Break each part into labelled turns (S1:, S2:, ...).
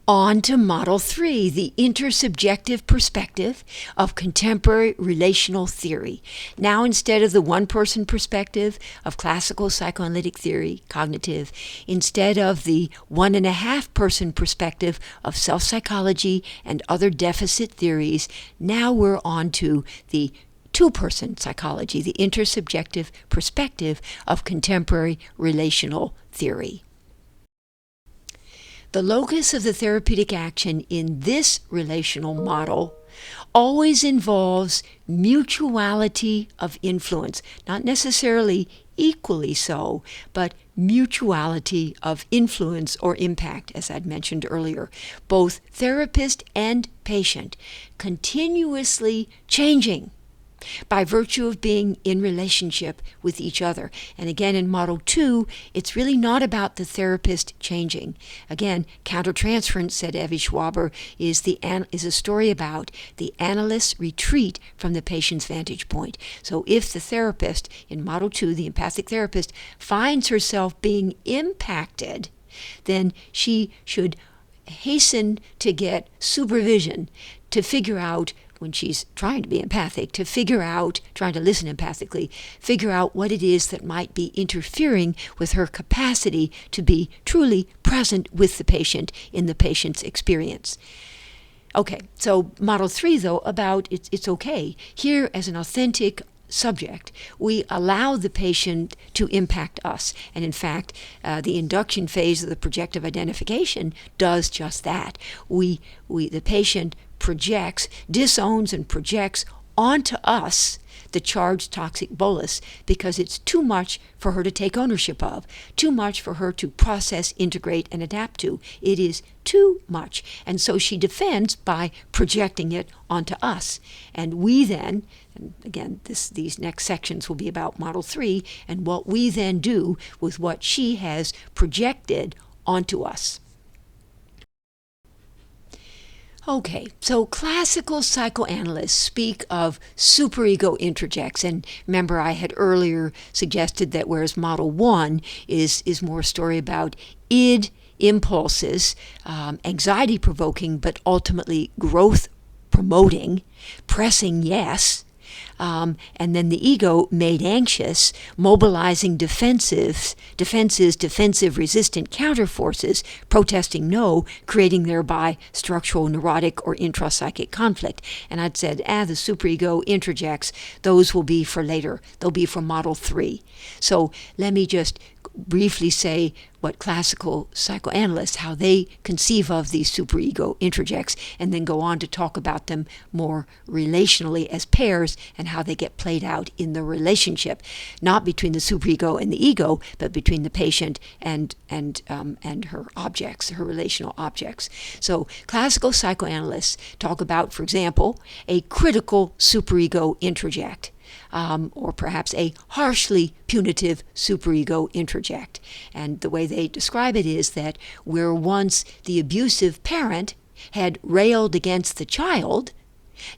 S1: On to Model 3, the intersubjective perspective of contemporary relational theory. Now, instead of the one-person perspective of classical psychoanalytic theory, cognitive, instead of the one-and-a-half-person perspective of self-psychology and other deficit theories, now we're on to the two-person psychology, the intersubjective perspective of contemporary relational theory. The locus of the therapeutic action in this relational model always involves mutuality of influence, not necessarily equally so, but mutuality of influence or impact, as I'd mentioned earlier. Both therapist and patient continuously changing by virtue of being in relationship with each other. And again, in Model 2, it's really not about the therapist changing. Again, countertransference, said Evie Schwaber, is a story about the analyst's retreat from the patient's vantage point. So if the therapist, in Model 2, the empathic therapist, finds herself being impacted, then she should hasten to get supervision to figure out, when she's trying to be empathic, trying to listen empathically, figure out what it is that might be interfering with her capacity to be truly present with the patient in the patient's experience. Okay, so Model 3, though, about it's okay. Here, as an authentic subject, we allow the patient to impact us. And in fact, the induction phase of the projective identification does just that. The patient disowns and projects onto us the charged toxic bolus because it's too much for her to take ownership of, too much for her to process, integrate, and adapt to. It is too much. And so she defends by projecting it onto us. And we then, and again, these next sections will be about Model 3, and what we then do with what she has projected onto us. Okay, so classical psychoanalysts speak of superego introjects, and remember I had earlier suggested that whereas Model 1 is more a story about id impulses, anxiety-provoking but ultimately growth-promoting, pressing yes, and then the ego made anxious, mobilizing defensive resistant counterforces, protesting no, creating thereby structural neurotic or intrapsychic conflict. And I'd said, the superego introjects, those will be for later. They'll be for Model 3. So let me just briefly say what classical psychoanalysts, how they conceive of these superego introjects, and then go on to talk about them more relationally as pairs and how they get played out in the relationship, not between the superego and the ego, but between the patient and her objects, her relational objects. So classical psychoanalysts talk about, for example, a critical superego introject. Or perhaps a harshly punitive superego introject. And the way they describe it is that where once the abusive parent had railed against the child,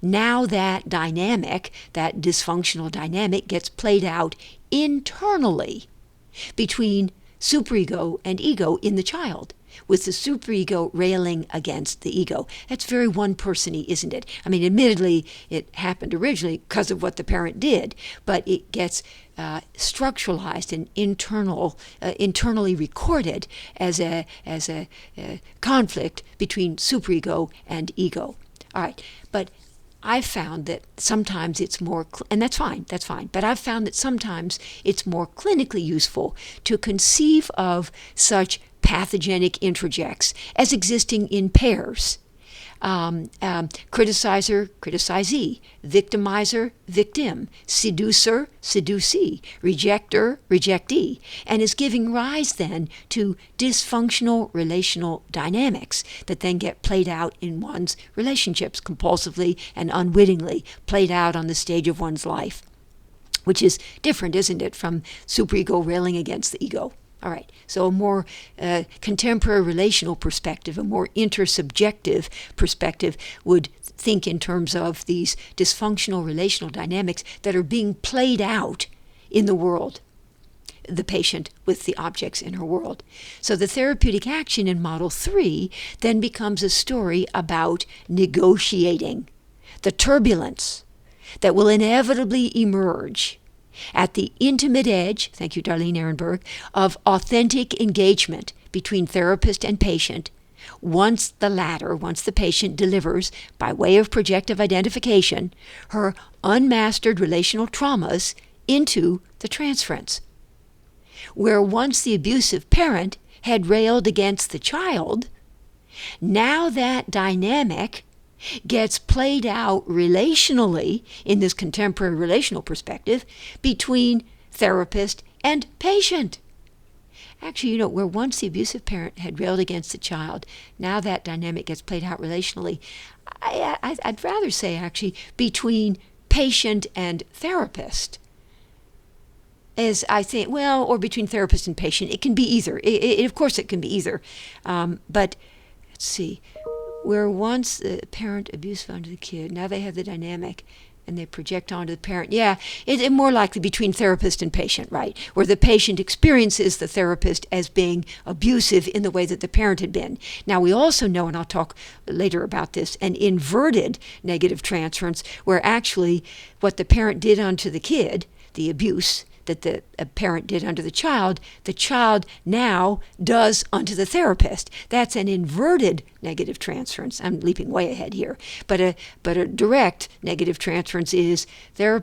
S1: now that dynamic, that dysfunctional dynamic, gets played out internally between superego and ego in the child, with the superego railing against the ego. That's very one-person-y, isn't it? I mean, admittedly, it happened originally because of what the parent did, but it gets structuralized and internally recorded as a conflict between superego and ego. All right, but I've found that sometimes it's more, and that's fine, but I've found that sometimes it's more clinically useful to conceive of such pathogenic introjects as existing in pairs. Criticizer, criticizee, victimizer, victim, seducer, seducee, rejecter, rejectee, and is giving rise then to dysfunctional relational dynamics that then get played out in one's relationships compulsively and unwittingly, played out on the stage of one's life, which is different, isn't it, from superego railing against the ego. All right, so a more contemporary relational perspective, a more intersubjective perspective would think in terms of these dysfunctional relational dynamics that are being played out in the world. the patient with the objects in her world. So the therapeutic action in Model 3 then becomes a story about negotiating the turbulence that will inevitably emerge at the intimate edge, thank you, Darlene Ehrenberg, of authentic engagement between therapist and patient once the patient delivers, by way of projective identification, her unmastered relational traumas into the transference. Where once the abusive parent had railed against the child, now that dynamic gets played out relationally in this contemporary relational perspective between therapist and patient. Actually, where once the abusive parent had railed against the child, now that dynamic gets played out relationally. I'd rather say, actually, between patient and therapist. As I think, or between therapist and patient. It can be either. Of course, it can be either. But let's see. Where once the parent abused onto the kid, now they have the dynamic and they project onto the parent. Yeah, it's more likely between therapist and patient, right? Where the patient experiences the therapist as being abusive in the way that the parent had been. Now, we also know, and I'll talk later about this, an inverted negative transference, where actually what the parent did unto the kid, the abuse that the parent did unto the child now does unto the therapist. That's an inverted negative transference. I'm leaping way ahead here. But a direct negative transference is a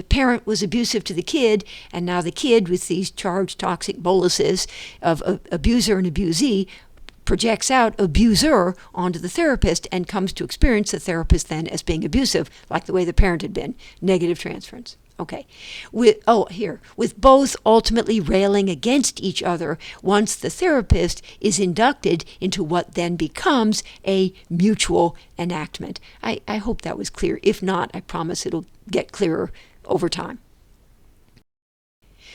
S1: parent was abusive to the kid, and now the kid, with these charged toxic boluses of abuser and abusee, projects out abuser onto the therapist and comes to experience the therapist then as being abusive, like the way the parent had been. Negative transference. Okay. With both ultimately railing against each other once the therapist is inducted into what then becomes a mutual enactment. I hope that was clear. If not, I promise it'll get clearer over time.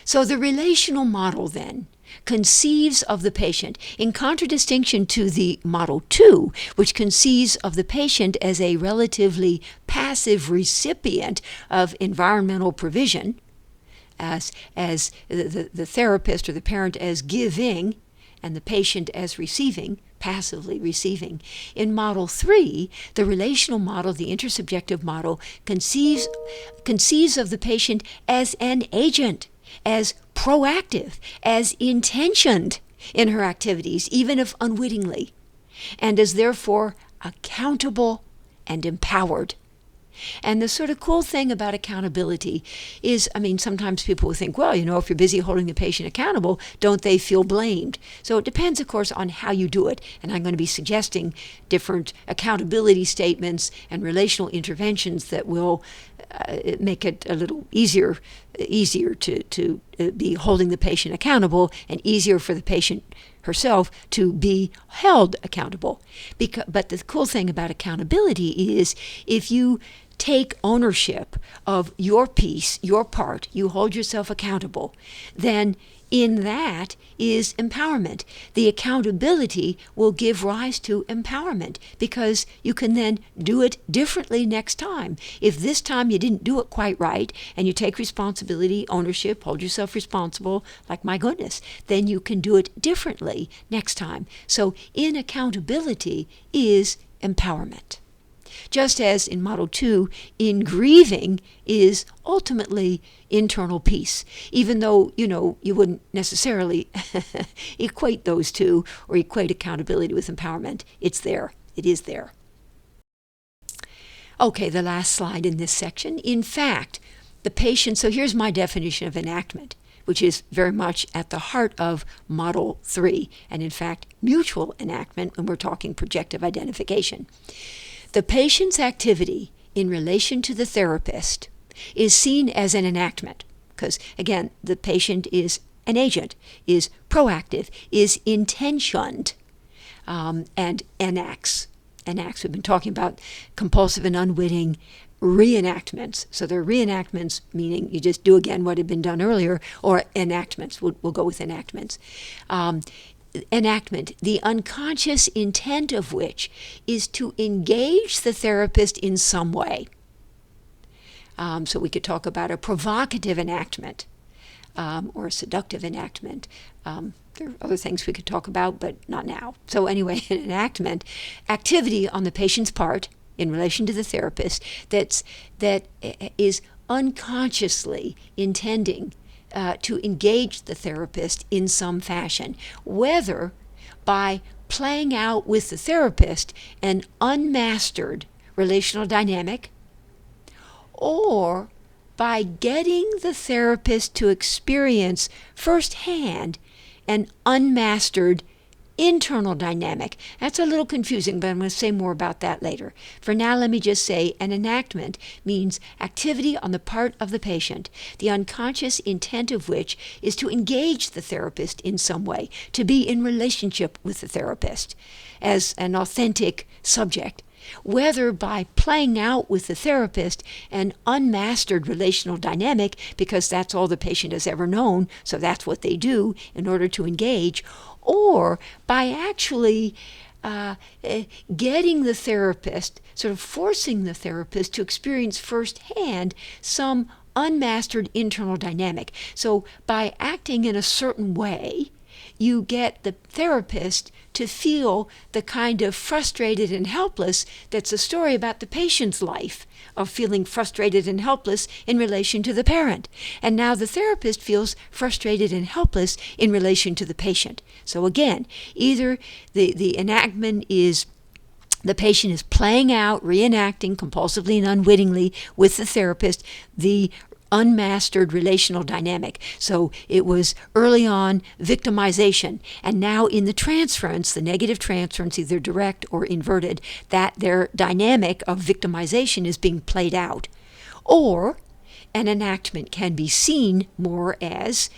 S1: So the relational model then conceives of the patient, in contradistinction to the Model 2, which conceives of the patient as a relatively passive recipient of environmental provision, as the therapist or the parent as giving, and the patient as receiving, passively receiving. In Model 3, the relational model, the intersubjective model, conceives of the patient as an agent, as proactive, as intentioned in her activities, even if unwittingly, and as therefore accountable and empowered. And the sort of cool thing about accountability is, sometimes people will think, if you're busy holding the patient accountable, don't they feel blamed? So it depends, of course, on how you do it. And I'm going to be suggesting different accountability statements and relational interventions that will make it a little easier to be holding the patient accountable, and easier for the patient herself to be held accountable. But the cool thing about accountability is, if you take ownership of your piece, your part, you hold yourself accountable, then in that is empowerment. The accountability will give rise to empowerment, because you can then do it differently next time. If this time you didn't do it quite right, and you take responsibility, ownership, hold yourself responsible, like, my goodness, then you can do it differently next time. So in accountability is empowerment. Just as in Model 2, in grieving is ultimately internal peace, even though, you wouldn't necessarily equate those two or equate accountability with empowerment. It's there. It is there. Okay, the last slide in this section. In fact, the patient, so here's my definition of enactment, which is very much at the heart of Model 3, and in fact, mutual enactment when we're talking projective identification. The patient's activity in relation to the therapist is seen as an enactment, because, again, the patient is an agent, is proactive, is intentioned, and enacts. We've been talking about compulsive and unwitting reenactments. So they're reenactments, meaning you just do again what had been done earlier, or enactments. We'll go with enactments. Enactment, the unconscious intent of which is to engage the therapist in some way. So we could talk about a provocative enactment, or a seductive enactment. There are other things we could talk about, but not now. So anyway, an enactment, activity on the patient's part in relation to the therapist that is unconsciously intending to engage the therapist in some fashion, whether by playing out with the therapist an unmastered relational dynamic, or by getting the therapist to experience firsthand an unmastered internal dynamic. That's a little confusing, but I'm going to say more about that later. For now, let me just say an enactment means activity on the part of the patient, the unconscious intent of which is to engage the therapist in some way, to be in relationship with the therapist as an authentic subject, whether by playing out with the therapist an unmastered relational dynamic, because that's all the patient has ever known, so that's what they do in order to engage, or by actually getting the therapist, sort of forcing the therapist to experience firsthand some unmastered internal dynamic. So by acting in a certain way, you get the therapist to feel the kind of frustrated and helpless that's a story about the patient's life, of feeling frustrated and helpless in relation to the parent. And now the therapist feels frustrated and helpless in relation to the patient. So again, either the enactment is the patient is playing out, reenacting compulsively and unwittingly with the therapist the unmastered relational dynamic. So it was early on victimization, and now in the transference, the negative transference, either direct or inverted, that their dynamic of victimization is being played out. Or an enactment can be seen more as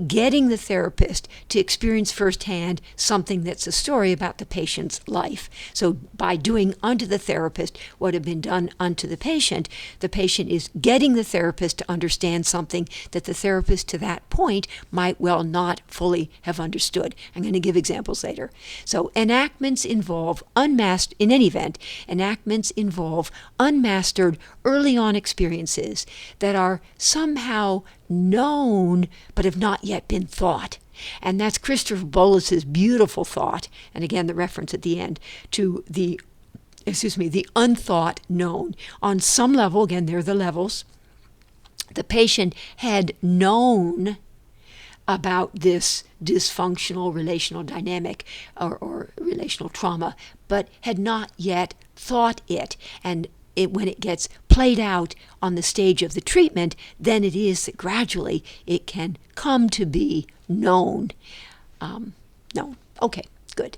S1: getting the therapist to experience firsthand something that's a story about the patient's life. So by doing unto the therapist what had been done unto the patient is getting the therapist to understand something that the therapist to that point might well not fully have understood. I'm going to give examples later. So enactments involve in any event, enactments involve unmastered early on experiences that are somehow known but have not yet been thought. And that's Christopher Bolas's beautiful thought, and again the reference at the end, to the unthought known. On some level, again, there are the levels, the patient had known about this dysfunctional relational dynamic or relational trauma, but had not yet thought it. And when it gets played out on the stage of the treatment, then it is that gradually it can come to be known. Okay, good.